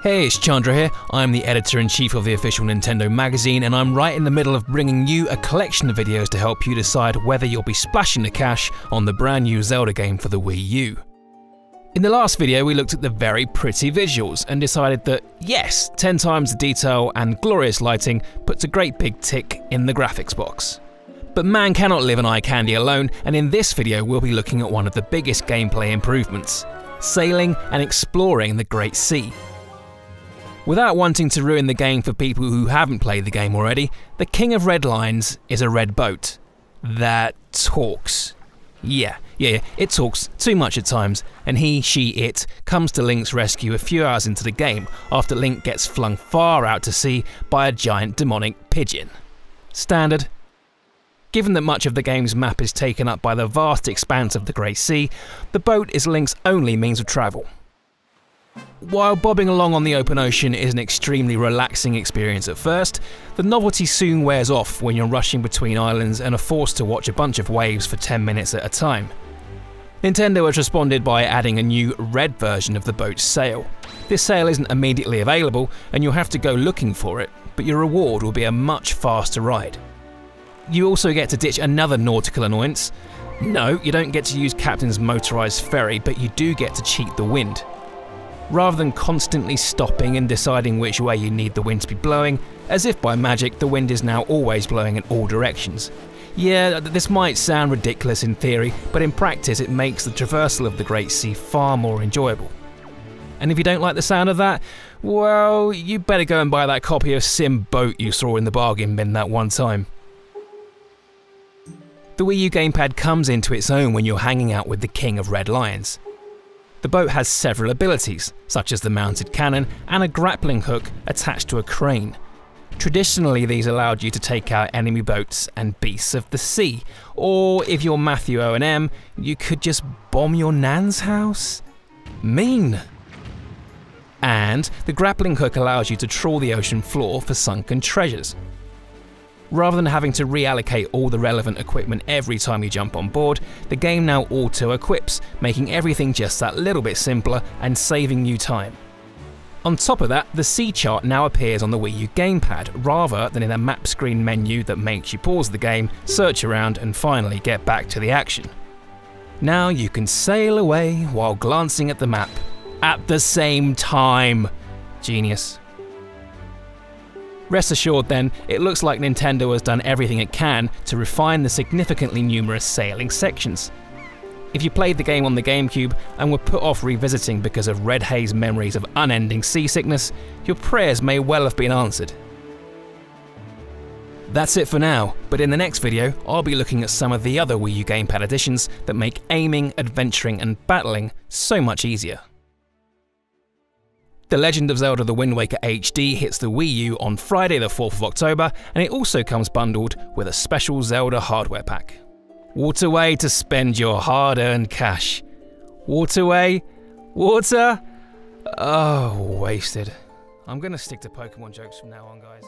Hey, it's Chandra here. I'm the editor-in-chief of the official Nintendo magazine, and I'm right in the middle of bringing you a collection of videos to help you decide whether you'll be splashing the cash on the brand new Zelda game for the Wii U. In the last video, we looked at the very pretty visuals and decided that, yes, 10 times the detail and glorious lighting puts a great big tick in the graphics box. But man cannot live on eye candy alone, and in this video we'll be looking at one of the biggest gameplay improvements: sailing and exploring the Great Sea. Without wanting to ruin the game for people who haven't played the game already, the King of Red Lines is a red boat that talks. Yeah, it talks too much at times, and it comes to Link's rescue a few hours into the game after Link gets flung far out to sea by a giant demonic pigeon. Standard. Given that much of the game's map is taken up by the vast expanse of the Great Sea, the boat is Link's only means of travel. While bobbing along on the open ocean is an extremely relaxing experience at first, the novelty soon wears off when you're rushing between islands and are forced to watch a bunch of waves for 10 minutes at a time. Nintendo has responded by adding a new red version of the boat's sail. This sail isn't immediately available and you'll have to go looking for it, but your reward will be a much faster ride. You also get to ditch another nautical annoyance. No, you don't get to use Captain's motorised ferry, but you do get to cheat the wind. Rather than constantly stopping and deciding which way you need the wind to be blowing, as if by magic the wind is now always blowing in all directions. Yeah, this might sound ridiculous in theory, but in practice it makes the traversal of the Great Sea far more enjoyable. And if you don't like the sound of that, well, you better go and buy that copy of Sim Boat you saw in the bargain bin that one time. The Wii U gamepad comes into its own when you're hanging out with the King of Red Lions. The boat has several abilities, such as the mounted cannon and a grappling hook attached to a crane. Traditionally, these allowed you to take out enemy boats and beasts of the sea, or if you're Matthew O&M, you could just bomb your nan's house? Mean! And the grappling hook allows you to trawl the ocean floor for sunken treasures. Rather than having to reallocate all the relevant equipment every time you jump on board, the game now auto-equips, making everything just that little bit simpler and saving you time. On top of that, the sea chart now appears on the Wii U gamepad, rather than in a map screen menu that makes you pause the game, search around and finally get back to the action. Now you can sail away while glancing at the map, at the same time. Genius. Rest assured then, it looks like Nintendo has done everything it can to refine the significantly numerous sailing sections. If you played the game on the GameCube and were put off revisiting because of red haze memories of unending seasickness, your prayers may well have been answered. That's it for now, but in the next video I'll be looking at some of the other Wii U gamepad additions that make aiming, adventuring and battling so much easier. The Legend of Zelda: The Wind Waker HD hits the Wii U on Friday the 4th of October, and it also comes bundled with a special Zelda hardware pack. What a way to spend your hard-earned cash. What a way? Water? Oh, wasted. I'm gonna stick to Pokemon jokes from now on, guys.